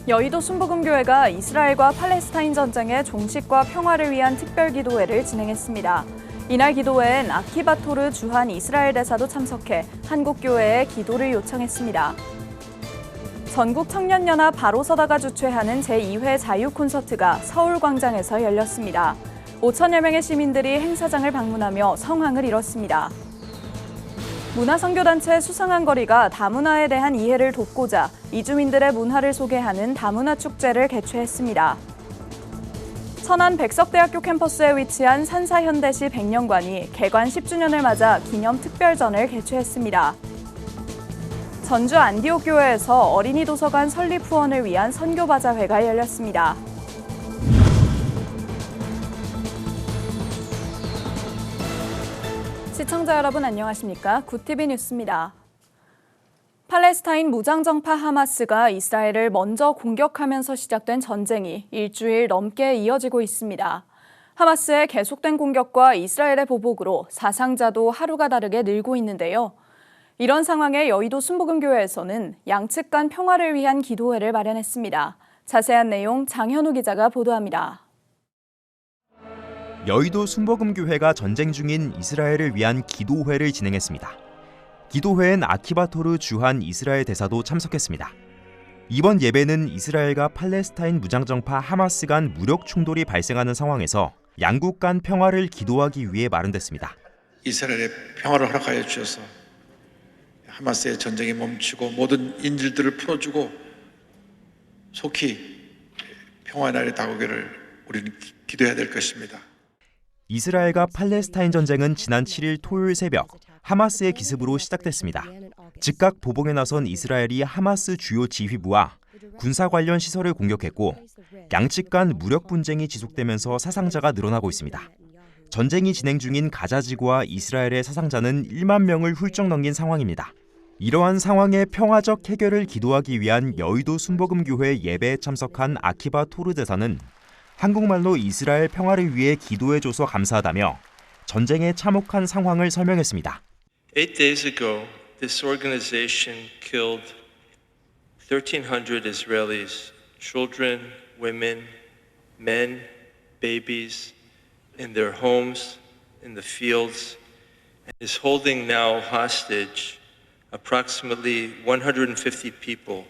여의도 순복음교회가 이스라엘과 팔레스타인 전쟁의 종식과 평화를 위한 특별기도회를 진행했습니다. 이날 기도회엔 아키바토르 주한 이스라엘 대사도 참석해 한국교회에 기도를 요청했습니다. 전국 청년연합 바로서다가 주최하는 제2회 자유콘서트가 서울광장에서 열렸습니다. 5천여 명의 시민들이 행사장을 방문하며 성황을 이뤘습니다. 문화선교단체 수상한 거리가 다문화에 대한 이해를 돕고자 이주민들의 문화를 소개하는 다문화 축제를 개최했습니다. 천안 백석대학교 캠퍼스에 위치한 산사현대시 백년관이 개관 10주년을 맞아 기념 특별전을 개최했습니다. 전주 안디옥 교회에서 어린이 도서관 설립 후원을 위한 선교바자회가 열렸습니다. 시청자 여러분 안녕하십니까? 굿TV 뉴스입니다. 팔레스타인 무장정파 하마스가 이스라엘을 먼저 공격하면서 시작된 전쟁이 일주일 넘게 이어지고 있습니다. 하마스의 계속된 공격과 이스라엘의 보복으로 사상자도 하루가 다르게 늘고 있는데요. 이런 상황에 여의도 순복음교회에서는 양측 간 평화를 위한 기도회를 마련했습니다. 자세한 내용 장현우 기자가 보도합니다. 여의도 순복음교회가 전쟁 중인 이스라엘을 위한 기도회를 진행했습니다. 기도회엔 아키바토르 주한 이스라엘 대사도 참석했습니다. 이번 예배는 이스라엘과 팔레스타인 무장정파 하마스 간 무력 충돌이 발생하는 상황에서 양국 간 평화를 기도하기 위해 마련됐습니다. 이스라엘의 평화를 허락하여 주셔서 하마스의 전쟁이 멈추고 모든 인질들을 풀어주고 속히 평화의 날이 다가오기를 우리는 기도해야 될 것입니다. 이스라엘과 팔레스타인 전쟁은 지난 7일 토요일 새벽 하마스의 기습으로 시작됐습니다. 즉각 보복에 나선 이스라엘이 하마스 주요 지휘부와 군사 관련 시설을 공격했고 양측 간 무력 분쟁이 지속되면서 사상자가 늘어나고 있습니다. 전쟁이 진행 중인 가자 지구와 이스라엘의 사상자는 1만 명을 훌쩍 넘긴 상황입니다. 이러한 상황의 평화적 해결을 기도하기 위한 여의도 순복음교회 예배에 참석한 아키바 토르 대사는 한국말로 이스라엘 평화를 위해 기도해줘서 감사하다며 전쟁의 참혹한 상황을 설명했습니다. 8 days ago, this organization killed 1,300 Israelis, children, women, men, babies, in their homes, in the fields, and is holding now hostage approximately 150 people,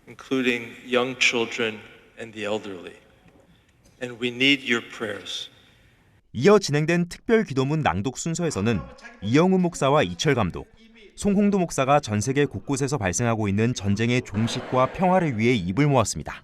including young children and the elderly. And we need your prayers. 이어 진행된 특별 기도문 낭독 순서에서는 이영훈 목사와 이철 감독, 송홍도 목사가 전 세계 곳곳에서 발생하고 있는 전쟁의 종식과 평화를 위해 입을 모았습니다.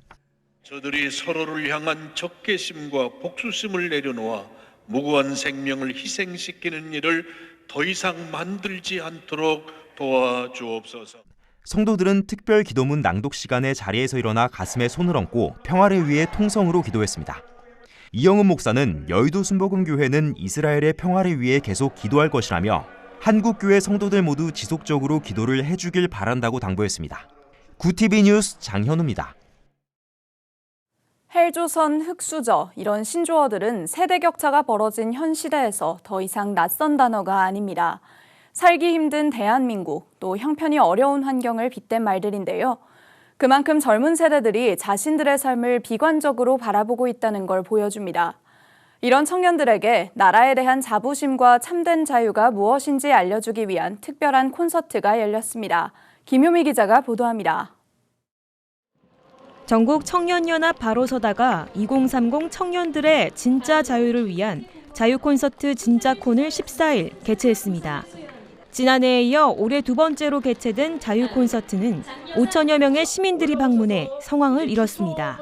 저들이 서로를 향한 적개심과 복수심을 내려놓아 무고한 생명을 희생시키는 일을 더 이상 만들지 않도록 도와주옵소서. 성도들은 특별 기도문 낭독 시간에 자리에서 일어나 가슴에 손을 얹고 평화를 위해 통성으로 기도했습니다. 이영훈 목사는 여의도 순복음교회는 이스라엘의 평화를 위해 계속 기도할 것이라며 한국교회 성도들 모두 지속적으로 기도를 해주길 바란다고 당부했습니다. 굿TV 뉴스 장현우입니다. 헬조선, 흑수저 이런 신조어들은 세대 격차가 벌어진 현 시대에서 더 이상 낯선 단어가 아닙니다. 살기 힘든 대한민국, 또 형편이 어려운 환경을 빗댄 말들인데요. 그만큼 젊은 세대들이 자신들의 삶을 비관적으로 바라보고 있다는 걸 보여줍니다. 이런 청년들에게 나라에 대한 자부심과 참된 자유가 무엇인지 알려주기 위한 특별한 콘서트가 열렸습니다. 김효미 기자가 보도합니다. 전국 청년연합 바로서다가 2030 청년들의 진짜 자유를 위한 자유 콘서트 진짜콘을 14일 개최했습니다. 지난해에 이어 올해 두 번째로 개최된 자유 콘서트는 5천여 명의 시민들이 방문해 성황을 이뤘습니다.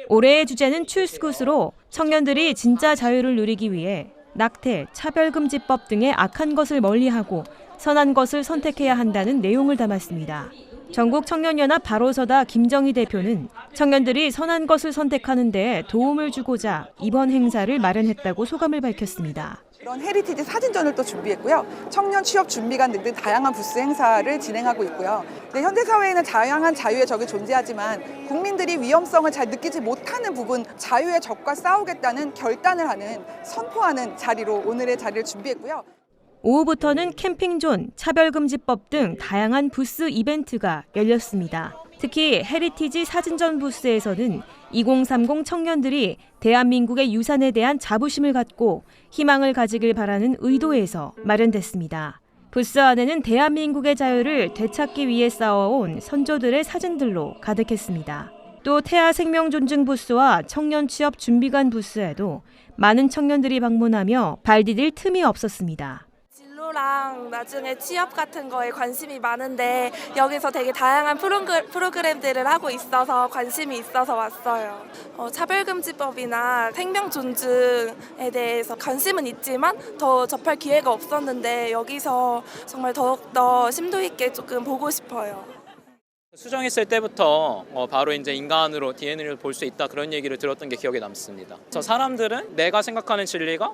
올해의 주제는 출스굿으로 청년들이 진짜 자유를 누리기 위해 낙태, 차별금지법 등의 악한 것을 멀리하고 선한 것을 선택해야 한다는 내용을 담았습니다. 전국 청년연합 바로서다 김정희 대표는 청년들이 선한 것을 선택하는 데 도움을 주고자 이번 행사를 마련했다고 소감을 밝혔습니다. 이런 헤리티지 사진전을 또 준비했고요. 청년 취업 준비관 등등 다양한 부스 행사를 진행하고 있고요. 네, 현대사회에는 다양한 자유의 적이 존재하지만 국민들이 위험성을 잘 느끼지 못하는 부분, 자유의 적과 싸우겠다는 결단을 하는, 선포하는 자리로 오늘의 자리를 준비했고요. 오후부터는 캠핑존, 차별금지법 등 다양한 부스 이벤트가 열렸습니다. 특히 헤리티지 사진전 부스에서는 2030 청년들이 대한민국의 유산에 대한 자부심을 갖고 희망을 가지길 바라는 의도에서 마련됐습니다. 부스 안에는 대한민국의 자유를 되찾기 위해 싸워온 선조들의 사진들로 가득했습니다. 또 태아 생명 존중 부스와 청년 취업 준비관 부스에도 많은 청년들이 방문하며 발 디딜 틈이 없었습니다. 진로랑 나중에 취업 같은 거에 관심이 많은데 여기서 되게 다양한 프로그램들을 하고 있어서 관심이 있어서 왔어요. 차별금지법이나 생명 존중에 대해서 관심은 있지만 더 접할 기회가 없었는데 여기서 정말 더욱더 심도 있게 조금 보고 싶어요. 수정했을 때부터 바로 이제 인간으로 DNA를 볼 수 있다 그런 얘기를 들었던 게 기억에 남습니다. 저 사람들은 내가 생각하는 진리가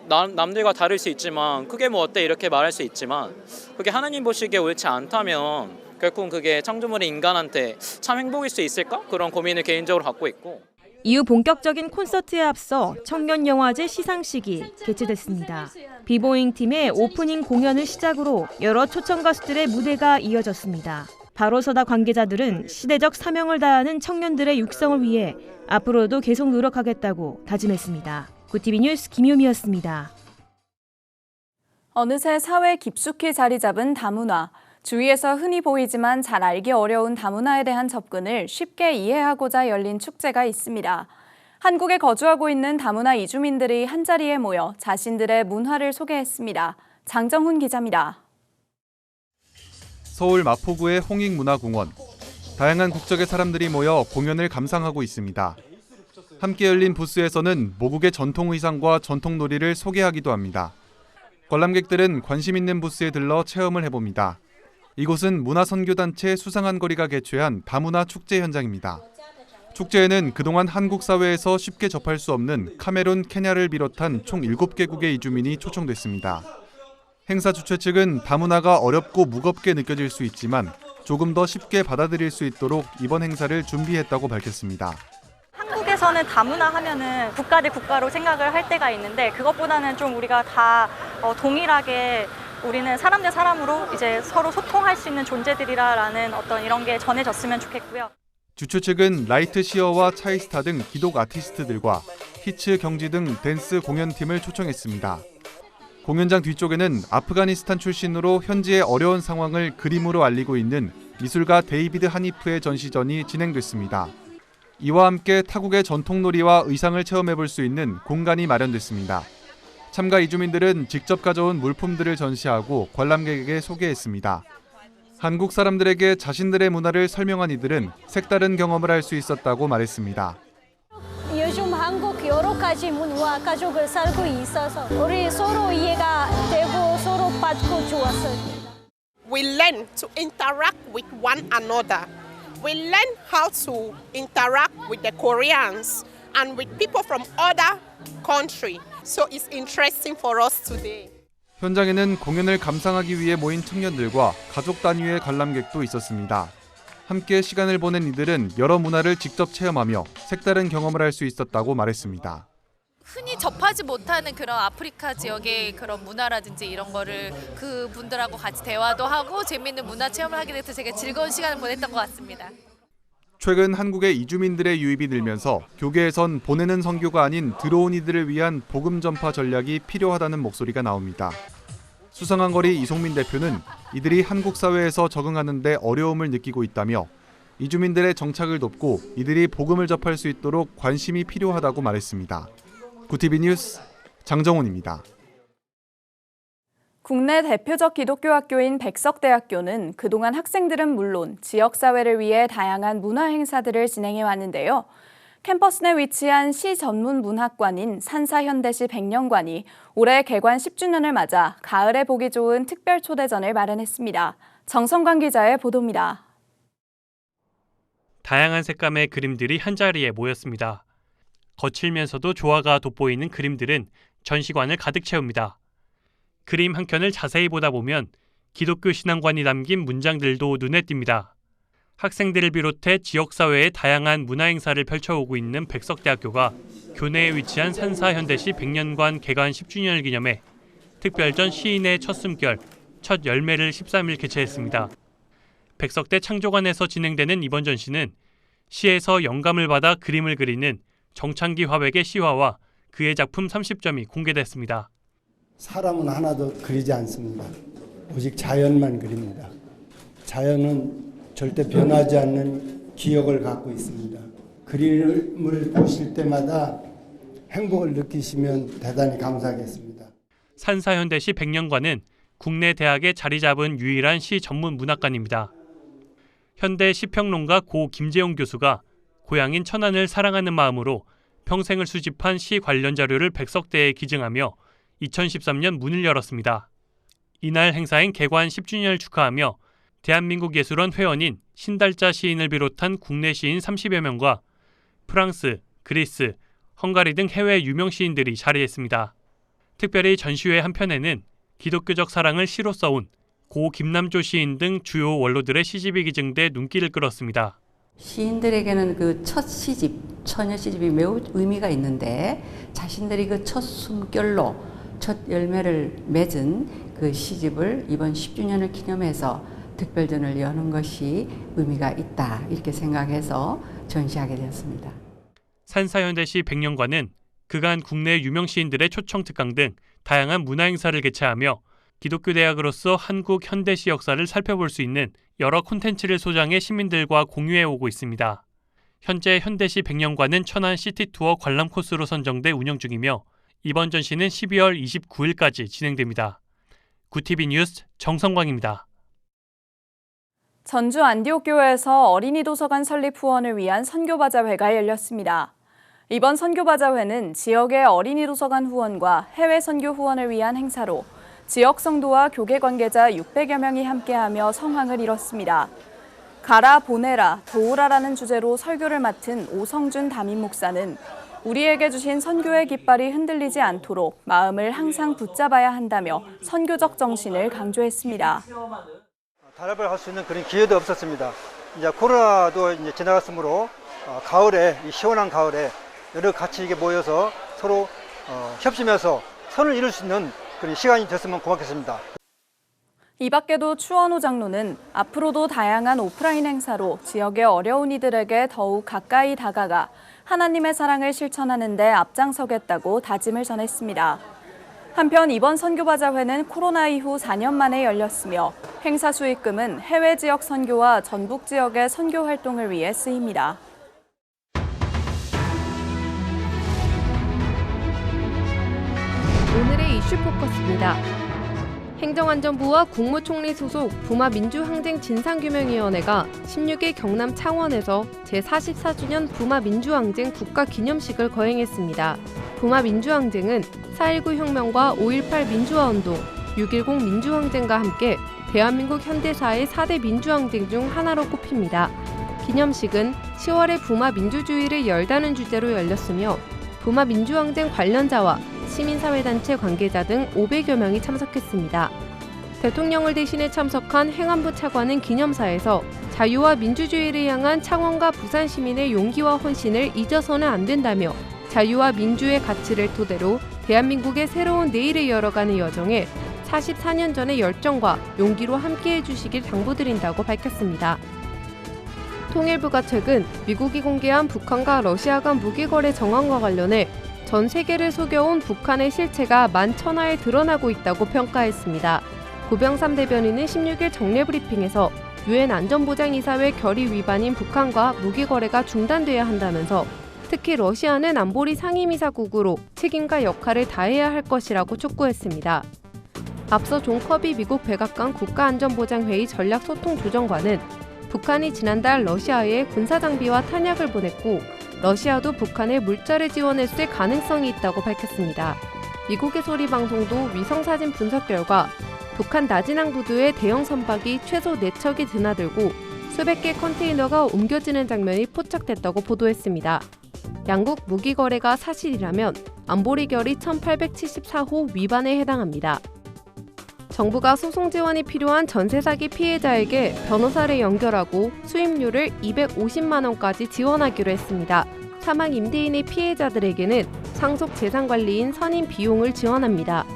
남들과 다를 수 있지만 그게 뭐 어때 이렇게 말할 수 있지만 그게 하나님 보시기에 옳지 않다면 결국 그게 창조물의 인간한테 참 행복일 수 있을까? 그런 고민을 개인적으로 갖고 있고. 이후 본격적인 콘서트에 앞서 청년영화제 시상식이 개최됐습니다. 비보잉 팀의 오프닝 공연을 시작으로 여러 초청 가수들의 무대가 이어졌습니다. 바로서다 관계자들은 시대적 사명을 다하는 청년들의 육성을 위해 앞으로도 계속 노력하겠다고 다짐했습니다. 구티비 뉴스 김효미였습니다. 어느새 사회에 깊숙이 자리 잡은 다문화. 주위에서 흔히 보이지만 잘 알기 어려운 다문화에 대한 접근을 쉽게 이해하고자 열린 축제가 있습니다. 한국에 거주하고 있는 다문화 이주민들이 한자리에 모여 자신들의 문화를 소개했습니다. 장정훈 기자입니다. 서울 마포구의 홍익문화공원. 다양한 국적의 사람들이 모여 공연을 감상하고 있습니다. 함께 열린 부스에서는 모국의 전통 의상과 전통 놀이를 소개하기도 합니다. 관람객들은 관심 있는 부스에 들러 체험을 해봅니다. 이곳은 문화선교단체 수상한 거리가 개최한 다문화 축제 현장입니다. 축제에는 그동안 한국 사회에서 쉽게 접할 수 없는 카메룬, 케냐를 비롯한 총 7개국의 이주민이 초청됐습니다. 행사 주최 측은 다문화가 어렵고 무겁게 느껴질 수 있지만 조금 더 쉽게 받아들일 수 있도록 이번 행사를 준비했다고 밝혔습니다. 한국에서는 다문화 하면은 국가 대 국가로 생각을 할 때가 있는데 그것보다는 좀 우리가 다 동일하게 우리는 사람 대 사람으로 이제 서로 소통할 수 있는 존재들이라는 어떤 이런 게 전해졌으면 좋겠고요. 주최 측은 라이트 시어와 차이스타 등 기독 아티스트들과 히츠 경지 등 댄스 공연팀을 초청했습니다. 공연장 뒤쪽에는 아프가니스탄 출신으로 현지의 어려운 상황을 그림으로 알리고 있는 미술가 데이비드 하니프의 전시전이 진행됐습니다. 이와 함께 타국의 전통놀이와 의상을 체험해볼 수 있는 공간이 마련됐습니다. 참가 이주민들은 직접 가져온 물품들을 전시하고 관람객에게 소개했습니다. 한국 사람들에게 자신들의 문화를 설명한 이들은 색다른 경험을 할 수 있었다고 말했습니다. 요즘 한국 여러 가지 문화 가족을 살고 있어서 우리 서로 이해가 되고 서로 받고 좋았습니다. We learn to interact with one another. We learn how to interact with the Koreans and with people from other countries. So it's interesting for us today. 현장에는 공연을 감상하기 위해 모인 청년들과 가족 단위의 관람객도 있었습니다. 함께 시간을 보낸 이들은 여러 문화를 직접 체험하며 색다른 경험을 할 수 있었다고 말했습니다. 흔히 접하지 못하는 그런 아프리카 지역의 그런 문화라든지 이런 거를 그분들하고 같이 대화도 하고 재미있는 문화 체험을 하게 돼서 되게 즐거운 시간을 보냈던 것 같습니다. 최근 한국의 이주민들의 유입이 늘면서 교계에선 보내는 선교가 아닌 들어온 이들을 위한 복음 전파 전략이 필요하다는 목소리가 나옵니다. 수상한 거리 이송민 대표는 이들이 한국 사회에서 적응하는 데 어려움을 느끼고 있다며 이주민들의 정착을 돕고 이들이 복음을 접할 수 있도록 관심이 필요하다고 말했습니다. 구티비 뉴스 장정훈입니다. 국내 대표적 기독교 학교인 백석대학교는 그동안 학생들은 물론 지역사회를 위해 다양한 문화 행사들을 진행해 왔는데요. 캠퍼스 내 위치한 시 전문 문학관인 산사현대시 백년관이 올해 개관 10주년을 맞아 가을에 보기 좋은 특별 초대전을 마련했습니다. 정성관 기자의 보도입니다. 다양한 색감의 그림들이 한자리에 모였습니다. 거칠면서도 조화가 돋보이는 그림들은 전시관을 가득 채웁니다. 그림 한 켠을 자세히 보다 보면 기독교 신앙관이 담긴 문장들도 눈에 띕니다. 학생들을 비롯해 지역사회의 다양한 문화행사를 펼쳐오고 있는 백석대학교가 교내에 위치한 산사현대시 백년관 개관 10주년을 기념해 특별전 시인의 첫 숨결, 첫 열매를 13일 개최했습니다. 백석대 창조관에서 진행되는 이번 전시는 시에서 영감을 받아 그림을 그리는 정창기 화백의 시화와 그의 작품 30점이 공개됐습니다. 사람은 하나도 그리지 않습니다. 오직 자연만 그립니다. 자연은 절대 변하지 않는 기억을 갖고 있습니다. 그림을 보실 때마다 행복을 느끼시면 대단히 감사하겠습니다. 산사현대시 백년관은 국내 대학에 자리 잡은 유일한 시 전문 문학관입니다. 현대 시평론가 고 김재용 교수가 고향인 천안을 사랑하는 마음으로 평생을 수집한 시 관련 자료를 백석대에 기증하며 2013년 문을 열었습니다. 이날 행사엔 개관 10주년을 축하하며 대한민국 예술원 회원인 신달자 시인을 비롯한 국내 시인 30여 명과 프랑스, 그리스, 헝가리 등 해외 유명 시인들이 자리했습니다. 특별히 전시회 한편에는 기독교적 사랑을 시로 써온 고 김남조 시인 등 주요 원로들의 시집이 기증돼 눈길을 끌었습니다. 시인들에게는 그 첫 시집, 처녀 시집이 매우 의미가 있는데 자신들이 그 첫 숨결로 첫 열매를 맺은 그 시집을 이번 10주년을 기념해서 특별전을 여는 것이 의미가 있다 이렇게 생각해서 전시하게 되었습니다. 산사현대시 백년관은 그간 국내 유명 시인들의 초청 특강 등 다양한 문화 행사를 개최하며 기독교 대학으로서 한국 현대시 역사를 살펴볼 수 있는 여러 콘텐츠를 소장해 시민들과 공유해 오고 있습니다. 현재 현대시 백년관은 천안 시티투어 관람 코스로 선정돼 운영 중이며 이번 전시는 12월 29일까지 진행됩니다. 구TV 뉴스 정성광입니다. 전주 안디옥교회에서 어린이 도서관 설립 후원을 위한 선교바자회가 열렸습니다. 이번 선교바자회는 지역의 어린이 도서관 후원과 해외 선교 후원을 위한 행사로 지역 성도와 교계 관계자 600여 명이 함께하며 성황을 이뤘습니다. 가라 보내라 도우라라는 주제로 설교를 맡은 오성준 담임 목사는 우리에게 주신 선교의 깃발이 흔들리지 않도록 마음을 항상 붙잡아야 한다며 선교적 정신을 강조했습니다. 단합을 할 수 있는 그런 기회도 없었습니다. 이제 코로나도 이제 지나갔으므로 가을에 이 시원한 가을에 여러 같이 이게 모여서 서로 협심해서 선을 이룰 수 있는 그런 시간이 됐으면 고맙겠습니다. 이 밖에도 추원호 장로는 앞으로도 다양한 오프라인 행사로 지역의 어려운 이들에게 더욱 가까이 다가가 하나님의 사랑을 실천하는 데 앞장서겠다고 다짐을 전했습니다. 한편 이번 선교바자회는 코로나 이후 4년 만에 열렸으며 행사 수익금은 해외 지역 선교와 전북 지역의 선교 활동을 위해 쓰입니다. 오늘의 이슈 포커스입니다. 행정안전부와 국무총리 소속 부마민주항쟁 진상규명위원회가 16일 경남 창원에서 제44주년 부마민주항쟁 국가기념식을 거행했습니다. 부마민주항쟁은 4.19 혁명과 5.18 민주화운동, 6.10 민주항쟁과 함께 대한민국 현대사의 4대 민주항쟁 중 하나로 꼽힙니다. 기념식은 10월에 부마민주주의를 열다는 주제로 열렸으며 부마민주항쟁 관련자와 시민사회단체 관계자 등 500여 명이 참석했습니다. 대통령을 대신해 참석한 행안부 차관은 기념사에서 자유와 민주주의를 향한 창원과 부산 시민의 용기와 헌신을 잊어서는 안 된다며 자유와 민주의 가치를 토대로 대한민국의 새로운 내일을 열어가는 여정에 44년 전의 열정과 용기로 함께해 주시길 당부드린다고 밝혔습니다. 통일부가 최근 미국이 공개한 북한과 러시아 간 무기거래 정황과 관련해 전 세계를 속여온 북한의 실체가 만천하에 드러나고 있다고 평가했습니다. 고병삼 대변인은 16일 정례 브리핑에서 유엔 안전보장이사회 결의 위반인 북한과 무기거래가 중단돼야 한다면서 특히 러시아는 안보리 상임이사국으로 책임과 역할을 다해야 할 것이라고 촉구했습니다. 앞서 존 커비 미국 백악관 국가안전보장회의 전략소통조정관은 북한이 지난달 러시아에 군사장비와 탄약을 보냈고 러시아도 북한에 물자를 지원했을 가능성이 있다고 밝혔습니다. 미국의 소리방송도 위성사진 분석 결과 북한 나진항 부두에 대형 선박이 최소 4척이 드나들고 수백 개 컨테이너가 옮겨지는 장면이 포착됐다고 보도했습니다. 양국 무기 거래가 사실이라면 안보리 결의 1874호 위반에 해당합니다. 정부가 소송 지원이 필요한 전세 사기 피해자에게 변호사를 연결하고 수임료를 250만 원까지 지원하기로 했습니다. 사망 임대인의 피해자들에게는 상속 재산관리인 선임 비용을 지원합니다.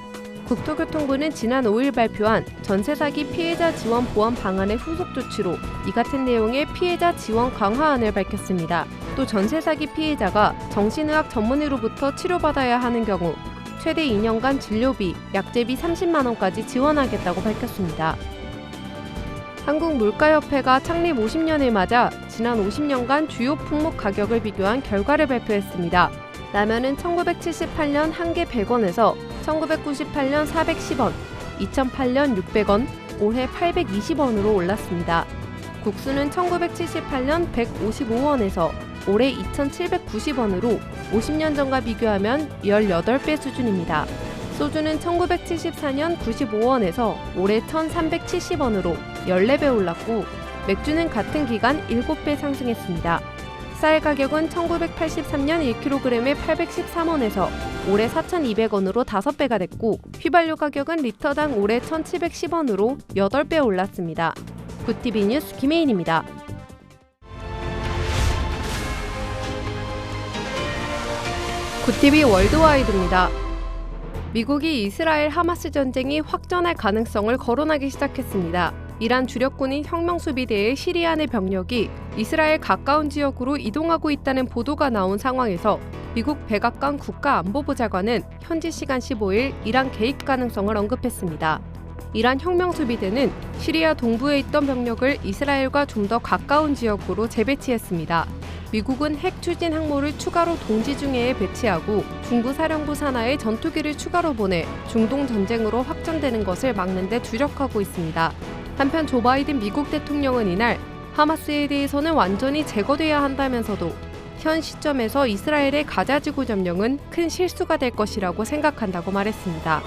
국토교통부는 지난 5일 발표한 전세 사기 피해자 지원 보완 방안의 후속 조치로 이 같은 내용의 피해자 지원 강화안을 밝혔습니다. 또 전세 사기 피해자가 정신의학 전문의로부터 치료받아야 하는 경우 최대 2년간 진료비, 약제비 30만 원까지 지원하겠다고 밝혔습니다. 한국물가협회가 창립 50년을 맞아 지난 50년간 주요 품목 가격을 비교한 결과를 발표했습니다. 라면은 1978년 한 개 100원에서 1998년 410원, 2008년 600원, 올해 820원으로 올랐습니다. 국수는 1978년 155원에서 올해 2,790원으로 50년 전과 비교하면 18배 수준입니다. 소주는 1974년 95원에서 올해 1,370원으로 14배 올랐고 맥주는 같은 기간 7배 상승했습니다. 쌀 가격은 1983년 1kg에 813원에서 올해 4,200원으로 5배가 됐고 휘발유 가격은 리터당 올해 1,710원으로 8배 올랐습니다. 굿TV 뉴스 김혜인입니다. 굿TV 월드와이드입니다. 미국이 이스라엘 하마스 전쟁이 확전할 가능성을 거론하기 시작했습니다. 이란 주력군인 혁명수비대의 시리아 내 병력이 이스라엘 가까운 지역으로 이동하고 있다는 보도가 나온 상황에서 미국 백악관 국가안보부 장관은 현지 시간 15일 이란 개입 가능성을 언급했습니다. 이란 혁명수비대는 시리아 동부에 있던 병력을 이스라엘과 좀 더 가까운 지역으로 재배치했습니다. 미국은 핵 추진 항모를 추가로 동지 중해에 배치하고 중부 사령부 산하에 전투기를 추가로 보내 중동 전쟁으로 확전되는 것을 막는 데 주력하고 있습니다. 한편 조 바이든 미국 대통령은 이날 하마스에 대해서는 완전히 제거돼야 한다면서도 현 시점에서 이스라엘의 가자지구 점령은 큰 실수가 될 것이라고 생각한다고 말했습니다.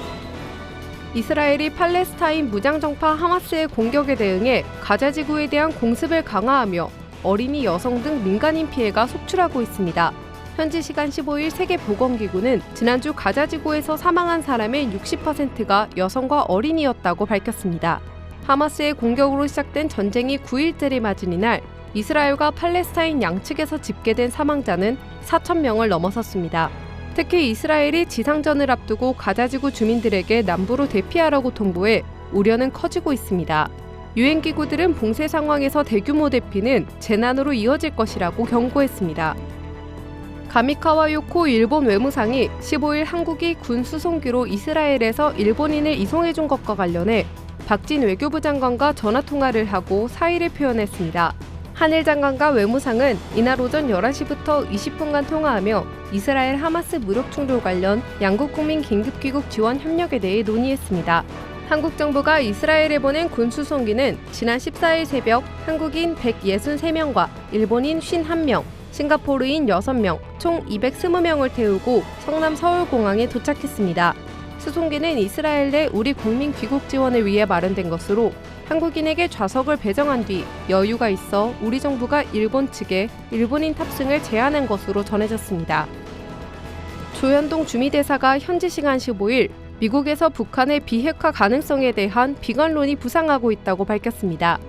이스라엘이 팔레스타인 무장정파 하마스의 공격에 대응해 가자지구에 대한 공습을 강화하며 어린이, 여성 등 민간인 피해가 속출하고 있습니다. 현지 시간 15일 세계보건기구는 지난주 가자지구에서 사망한 사람의 60%가 여성과 어린이였다고 밝혔습니다. 하마스의 공격으로 시작된 전쟁이 9일째를 맞은 이날 이스라엘과 팔레스타인 양측에서 집계된 사망자는 4,000명을 넘어섰습니다. 특히 이스라엘이 지상전을 앞두고 가자지구 주민들에게 남부로 대피하라고 통보해 우려는 커지고 있습니다. 유엔기구들은 봉쇄 상황에서 대규모 대피는 재난으로 이어질 것이라고 경고했습니다. 가미카와 요코 일본 외무상이 15일 한국이 군 수송기로 이스라엘에서 일본인을 이송해준 것과 관련해 박진 외교부 장관과 전화통화를 하고 사의를 표현했습니다. 한일 장관과 외무상은 이날 오전 11시부터 20분간 통화하며 이스라엘 하마스 무력 충돌 관련 양국 국민 긴급 귀국 지원 협력에 대해 논의했습니다. 한국 정부가 이스라엘에 보낸 군 수송기는 지난 14일 새벽 한국인 163명과 일본인 51명, 싱가포르인 6명, 총 220명을 태우고 성남 서울공항에 도착했습니다. 수송기는 이스라엘 내 우리 국민 귀국 지원을 위해 마련된 것으로 한국인에게 좌석을 배정한 뒤 여유가 있어 우리 정부가 일본 측에 일본인 탑승을 제한한 것으로 전해졌습니다. 조현동 주미대사가 현지 시간 15일 미국에서 북한의 비핵화 가능성에 대한 비관론이 부상하고 있다고 밝혔습니다.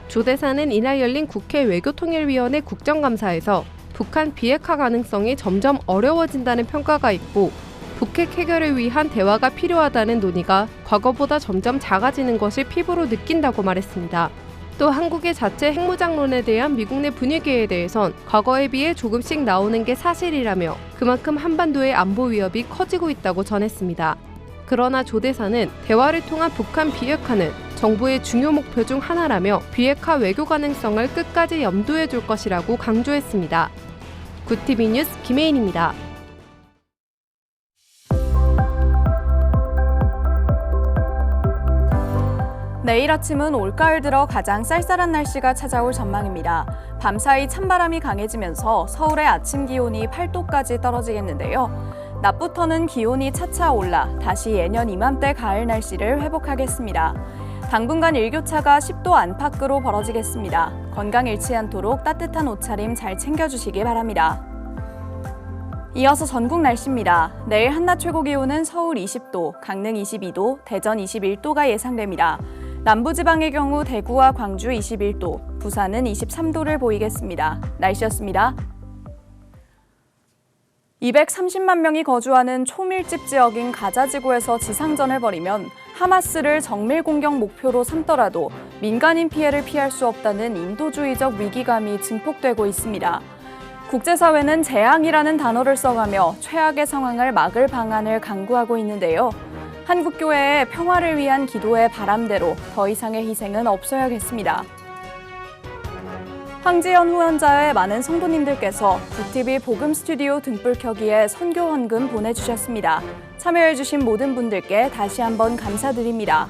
조 대사는 이날 열린 국회 외교통일위원회 국정감사에서 북한 비핵화 가능성이 점점 어려워진다는 평가가 있고 북핵 해결을 위한 대화가 필요하다는 논의가 과거보다 점점 작아지는 것을 피부로 느낀다고 말했습니다. 또 한국의 자체 핵무장론에 대한 미국 내 분위기에 대해선 과거에 비해 조금씩 나오는 게 사실이라며 그만큼 한반도의 안보 위협이 커지고 있다고 전했습니다. 그러나 조 대사는 대화를 통한 북한 비핵화는 정부의 중요 목표 중 하나라며 비핵화 외교 가능성을 끝까지 염두에 둘 것이라고 강조했습니다. 굿TV 뉴스 김혜인입니다. 내일 아침은 올가을 들어 가장 쌀쌀한 날씨가 찾아올 전망입니다. 밤사이 찬바람이 강해지면서 서울의 아침 기온이 8도까지 떨어지겠는데요. 낮부터는 기온이 차차 올라 다시 예년 이맘때 가을 날씨를 회복하겠습니다. 당분간 일교차가 10도 안팎으로 벌어지겠습니다. 건강 잃지 않도록 따뜻한 옷차림 잘 챙겨주시기 바랍니다. 이어서 전국 날씨입니다. 내일 한낮 최고 기온은 서울 20도, 강릉 22도, 대전 21도가 예상됩니다. 남부지방의 경우 대구와 광주 21도, 부산은 23도를 보이겠습니다. 날씨였습니다. 230만 명이 거주하는 초밀집 지역인 가자 지구에서 지상전을 벌이면 하마스를 정밀 공격 목표로 삼더라도 민간인 피해를 피할 수 없다는 인도주의적 위기감이 증폭되고 있습니다. 국제사회는 재앙이라는 단어를 써가며 최악의 상황을 막을 방안을 강구하고 있는데요. 한국교회의 평화를 위한 기도의 바람대로 더 이상의 희생은 없어야겠습니다. 황지연 후원자의 많은 성도님들께서 굿TV 복음 스튜디오 등불 켜기에 선교 헌금 보내주셨습니다. 참여해주신 모든 분들께 다시 한번 감사드립니다.